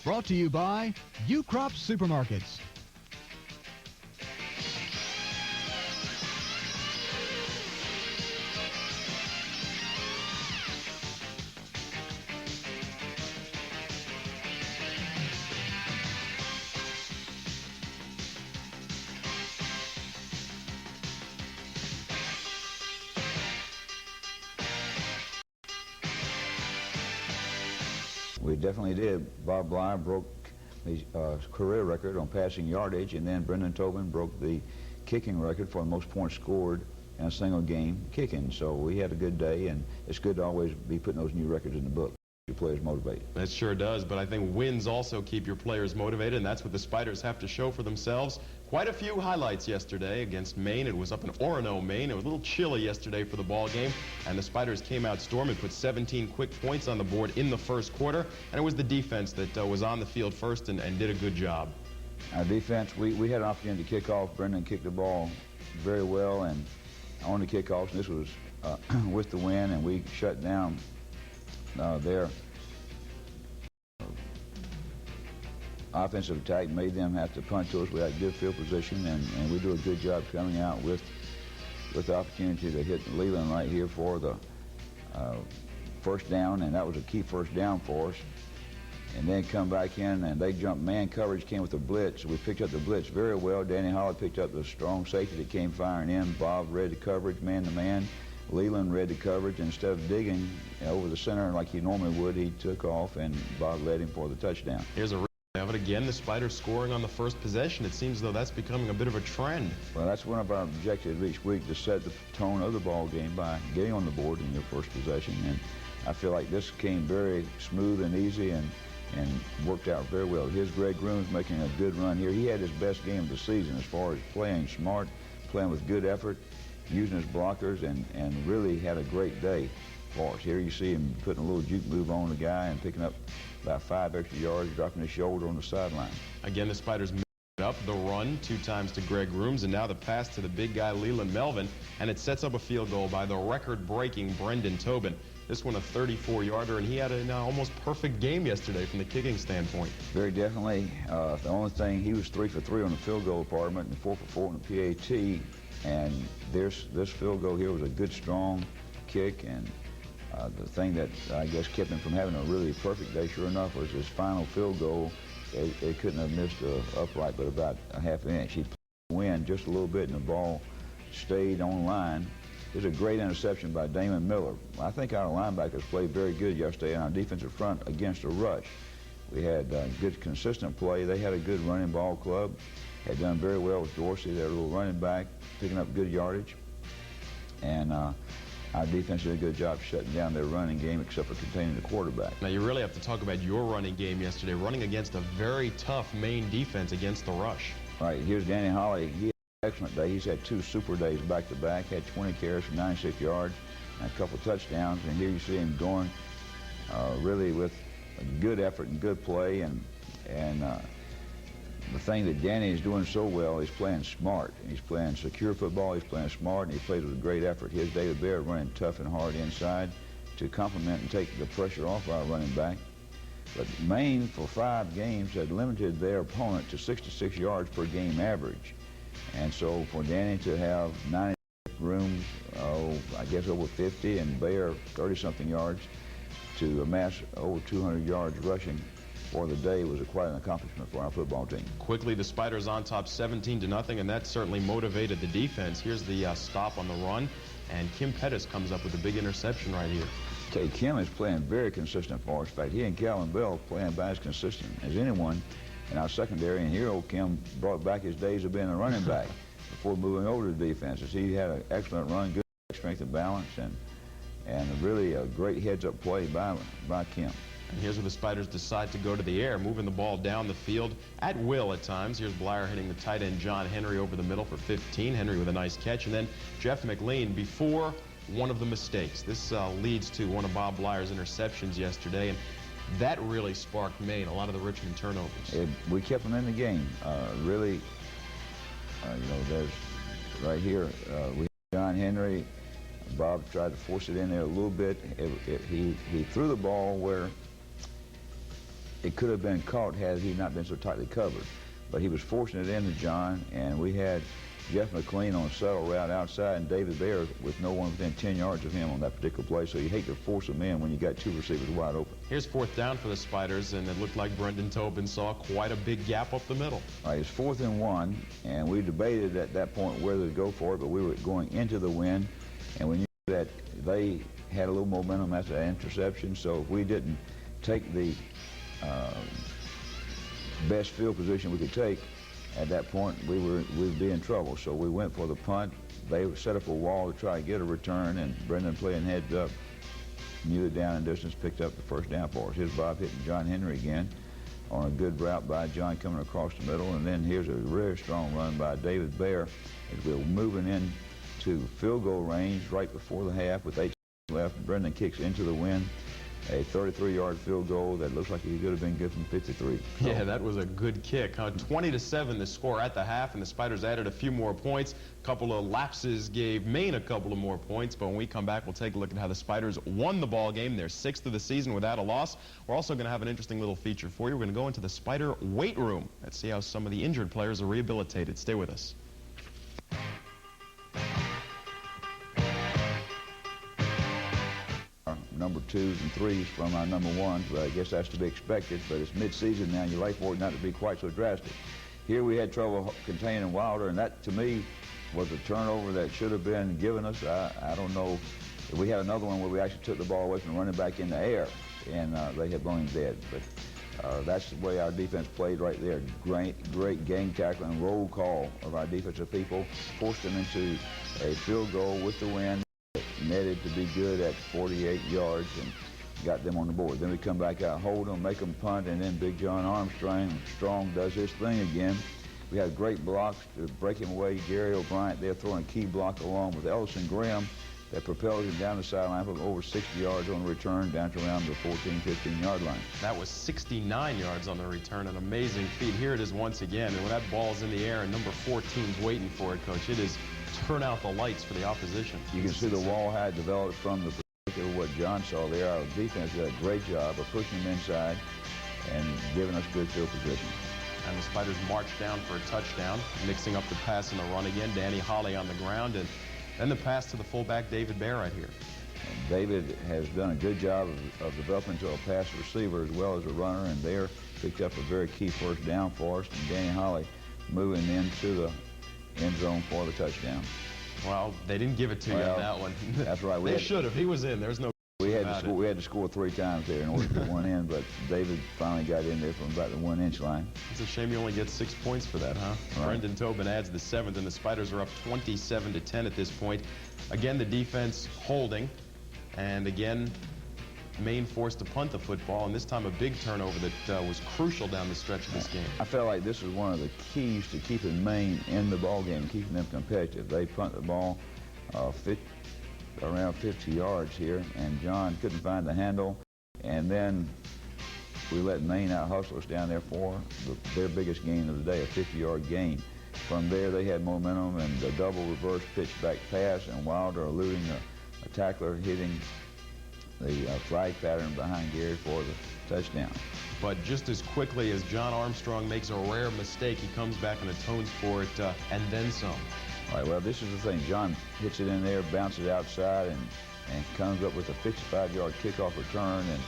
Brought to you by U-Crop Supermarkets. We definitely did. Bob Blyer broke his career record on passing yardage, and then Brendan Tobin broke the kicking record for the most points scored in a single game kicking. So we had a good day, and it's good to always be putting those new records in the book. Your players motivated. That sure does, but I think wins also keep your players motivated, and that's what the Spiders have to show for themselves. Quite a few highlights yesterday against Maine. It was up in Orono, Maine. It was a little chilly yesterday for the ball game, and the Spiders came out storming, put 17 quick points on the board in the first quarter, and it was the defense that was on the field first and did a good job. Our defense, we had an opportunity to kick off. Brendan kicked the ball very well, and on the kickoffs, and this was with the wind, and we shut down their offensive attack, made them have to punt to us. We had good field position, and we do a good job coming out with the opportunity to hit Leland right here for the first down, and that was a key first down for us. And then come back in, and they jumped man coverage, came with the blitz. We picked up the blitz very well. Danny Holly picked up the strong safety that came firing in. Bob read the coverage man to man. Leland read the coverage. Instead of digging over the center like he normally would, he took off, and Bob led him for the touchdown. Here's a of it again, the Spiders scoring on the first possession. It seems as though that's becoming a bit of a trend. Well, that's one of our objectives each week, to set the tone of the ball game by getting on the board in your first possession. And I feel like this came very smooth and easy and worked out very well. Here's Greg Grooms making a good run here. He had his best game of the season as far as playing smart, playing with good effort, using his blockers, and really had a great day for us. Here you see him putting a little juke move on the guy and picking up about 5 extra yards, dropping his shoulder on the sideline. Again, the Spiders made up the run 2 times to Greg Grooms, and now the pass to the big guy, Leland Melvin, and it sets up a field goal by the record-breaking Brendan Tobin. This one a 34-yarder, and he had an almost perfect game yesterday from the kicking standpoint. Very definitely. The only thing, he was 3 for 3 on the field goal department and 4 for 4 on the PAT, and this field goal here was a good, strong kick, and the thing that I guess kept him from having a really perfect day, sure enough, was his final field goal. They couldn't have missed the upright but about a half inch. He played the wind just a little bit, and the ball stayed on line. It was a great interception by Damon Miller. I think our linebackers played very good yesterday on our defensive front against a rush. We had good, consistent play. They had a good running ball club. Had done very well with Dorsey, their little running back, picking up good yardage. And our defense did a good job shutting down their running game, except for containing the quarterback. Now, you really have to talk about your running game yesterday, running against a very tough Maine defense against the rush. All right, here's Danny Holly. He had an excellent day. He's had 2 super days back-to-back, had 20 carries for 96 yards and a couple touchdowns. And here you see him going really with a good effort and good play. And the thing that Danny is doing so well, he's playing smart. He's playing secure football, he's playing smart, and he plays with great effort. Here's David Baird running tough and hard inside to complement and take the pressure off our running back. But Maine, for 5 games, had limited their opponent to 66 yards per game average. And so for Danny to have 90 rooms, I guess over 50, and Baird 30-something yards, to amass over 200 yards rushing for the day was quite an accomplishment for our football team. Quickly, the Spiders on top 17-0, and that certainly motivated the defense. Here's the stop on the run, and Kim Pettis comes up with a big interception right here. Okay, Kim is playing very consistent for us. In fact, he and Calvin Bell playing about as consistent as anyone in our secondary, and here old Kim brought back his days of being a running back before moving over to the defenses. He had an excellent run, good strength and balance, and really a great heads-up play by Kim. And here's where the Spiders decide to go to the air, moving the ball down the field at will at times. Here's Blyer hitting the tight end John Henry over the middle for 15. Henry with a nice catch. And then Jeff McLean before one of the mistakes. This leads to one of Bob Blyer's interceptions yesterday. And that really sparked Maine, a lot of the Richmond turnovers. We kept them in the game. Really, you know, there's right here, we have John Henry. Bob tried to force it in there a little bit. He threw the ball where it could have been caught had he not been so tightly covered. But he was forcing it into John, and we had Jeff McLean on a settle route outside and David Bear with no one within 10 yards of him on that particular play. So you hate to force them in when you got two receivers wide open. Here's fourth down for the Spiders, and it looked like Brendan Tobin saw quite a big gap up the middle. All right, it's 4th and 1, and we debated at that point whether to go for it, but we were going into the wind, and we knew that they had a little momentum after that interception. So if we didn't take the best field position we could take, at that point, we'd be in trouble. So we went for the punt. They set up a wall to try to get a return, and Brendan playing heads up, knew the down and distance, picked up the first down for us. Here's Bob hitting John Henry again on a good route by John coming across the middle, and then here's a very strong run by David Bear as we're moving into field goal range right before the half with 8 seconds left. Brendan kicks into the wind. A 33-yard field goal that looks like it could have been good from 53. Yeah, that was a good kick. 20-7 the score at the half, and the Spiders added a few more points. A couple of lapses gave Maine a couple of more points, but when we come back, we'll take a look at how the Spiders won the ball game. They're 6th of the season without a loss. We're also going to have an interesting little feature for you. We're going to go into the Spider weight room. Let's see how some of the injured players are rehabilitated. Stay with us. Number 2s and 3s from our number 1s, but I guess that's to be expected. But it's mid-season now, and you like for it not to be quite so drastic. Here we had trouble containing Wilder, and that, to me, was a turnover that should have been given us. I don't know. We had another one where we actually took the ball away from running back in the air, and they had blown him dead. But that's the way our defense played right there. Great gang tackling, roll call of our defensive people, forced them into a field goal with the win. Netted to be good at 48 yards and got them on the board. Then we come back out, hold them, make them punt, and then Big John Armstrong does his thing again. We had great blocks to break him away. Gary O'Brien there throwing a key block along with Ellison Graham that propelled him down the sideline from over 60 yards on the return down to around the 14, 15-yard line. That was 69 yards on the return, an amazing feat. Here it is once again, and when that ball's in the air and number 14's waiting for it, Coach, it is turn out the lights for the opposition. You can see the wall had developed from the perspective of what John saw there. Our defense did a great job of pushing him inside and giving us good field position. And the Spiders marched down for a touchdown, mixing up the pass and the run again. Danny Holly on the ground, and then the pass to the fullback, David Bear, right here. And David has done a good job of developing to a pass receiver as well as a runner, and there picked up a very key first down for us. And Danny Holly moving into the end zone for the touchdown. Well, they didn't give it to you on that one. That's right. They should have. He was in. There's no. We had to score 3 times there in order to get one in, but David finally got in there from about the 1-inch line. It's a shame you only get 6 points for that, huh? Right. Brendan Tobin adds the 7th, and the Spiders are up 27-10 at this point. Again, the defense holding, and again, Maine forced to punt the football, and this time a big turnover that was crucial down the stretch of this game. I felt like this was one of the keys to keeping Maine in the ball game, keeping them competitive. They punt the ball around 50 yards here, and John couldn't find the handle, and then we let Maine out-hustle us down there for their biggest gain of the day, a 50-yard gain. From there, they had momentum, and the double reverse pitch back pass, and Wilder eluding a tackler, hitting the flag pattern behind Gary for the touchdown. But just as quickly as John Armstrong makes a rare mistake, he comes back and atones for it, and then some. All right, well, this is the thing. John hits it in there, bounces outside, and comes up with a 55-yard kickoff return, and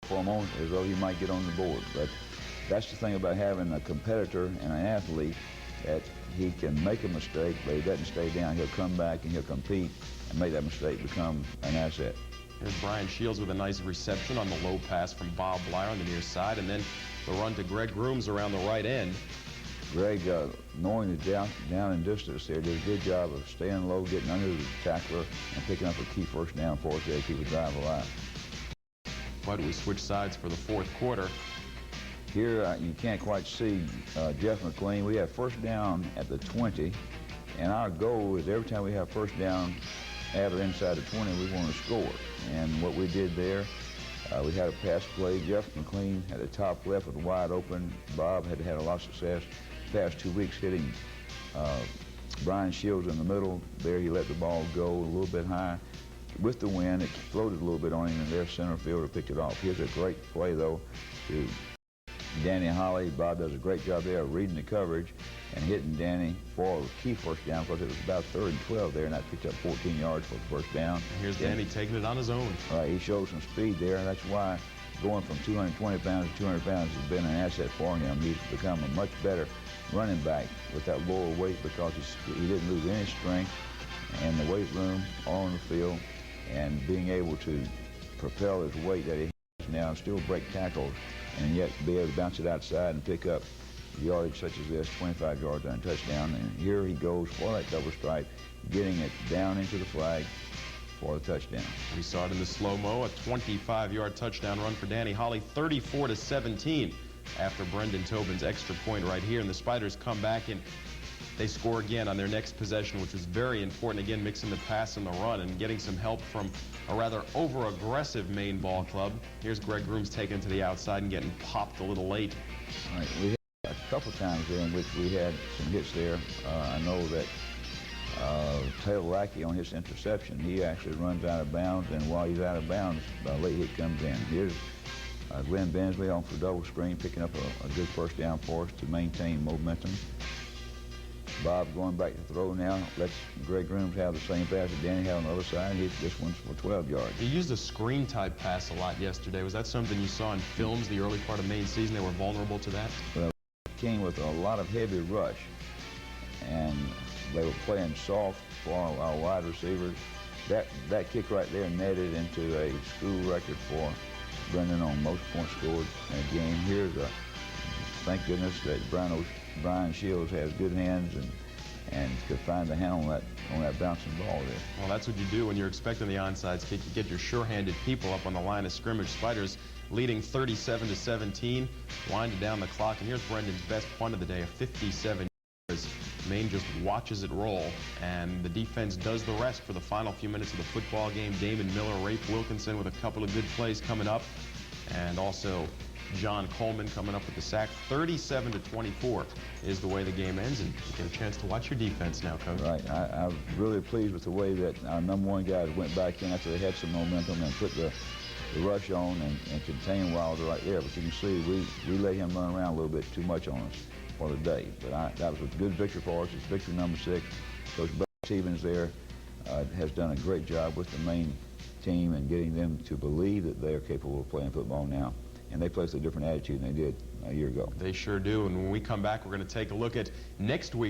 for a moment as though he might get on the board. But that's the thing about having a competitor and an athlete, that he can make a mistake, but he doesn't stay down. He'll come back and he'll compete and make that mistake become an asset. Here's Brian Shields with a nice reception on the low pass from Bob Blyer on the near side, and then the run to Greg Grooms around the right end. Greg, knowing the down and distance there, did a good job of staying low, getting under the tackler, and picking up a key first down for us there to keep the drive alive. But we switch sides for the fourth quarter. Here, you can't quite see Jeff McLean. We have first down at the 20, and our goal is every time we have first down at or inside the 20, we want to score. And what we did there, we had a pass play. Jeff McLean had a top left with wide open. Bob had had a lot of success the past 2 weeks hitting Brian Shields in the middle. There he let the ball go a little bit high. With the wind, it floated a little bit on him, and their center fielder picked it off. Here's a great play, though, to Danny Holly. Bob does a great job there of reading the coverage and hitting Danny for a key first down, because it was about 3rd and 12 there, and that picked up 14 yards for the first down. And here's Danny taking it on his own. Right, he showed some speed there, and that's why going from 220 pounds to 200 pounds has been an asset for him. He's become a much better running back with that lower weight, because he didn't lose any strength, and the weight room all on the field, and being able to propel his weight that he has now, still break tackles, and yet be able to bounce it outside and pick up yardage such as this, 25 yards on a touchdown. And here he goes for that double strike, getting it down into the flag for the touchdown. We saw it in the slow-mo, a 25-yard touchdown run for Danny Holly, 34-17 after Brendan Tobin's extra point right here. And the Spiders come back and they score again on their next possession, which was very important. Again, mixing the pass and the run and getting some help from a rather over-aggressive Maine ball club. Here's Greg Grooms taking it to the outside and getting popped a little late. All right, we had a couple times there in which we had some hits there. I know that Taylor Lackey on his interception, he actually runs out of bounds, and while he's out of bounds, a late hit comes in. Here's Glenn Bensley on for double screen, picking up a good first down for us to maintain momentum. Bob going back to throw now, lets Greg Grooms have the same pass that Danny had on the other side. This one's for 12 yards. He used a screen type pass a lot yesterday. Was that something you saw in films the early part of Maine season? They were vulnerable to that? Well, it came with a lot of heavy rush, and they were playing soft for our wide receivers. That kick right there netted into a school record for Brendan on most points scored in a game. Here's thank goodness that Brian Shields has good hands and could find the hand on that bouncing ball there. Well, that's what you do when you're expecting the onside kick. You get your sure-handed people up on the line of scrimmage. Spiders leading 37-17, winding down the clock. And here's Brendan's best punt of the day, a 57 yards. Maine just watches it roll, and the defense does the rest for the final few minutes of the football game. Damon Miller, Rafe Wilkinson with a couple of good plays coming up, and also John Coleman coming up with the sack. 37-24 is the way the game ends, and you get a chance to watch your defense now, Coach. Right. I'm really pleased with the way that our #1 guys went back in after they had some momentum and put the rush on and contain Wilder right there. But you can see we let him run around a little bit too much on us for the day. But that was a good victory for us. It's victory number 6. Coach Stevens there has done a great job with the Maine team and getting them to believe that they are capable of playing football now. And they play with a different attitude than they did a year ago. They sure do. And when we come back, we're going to take a look at next week.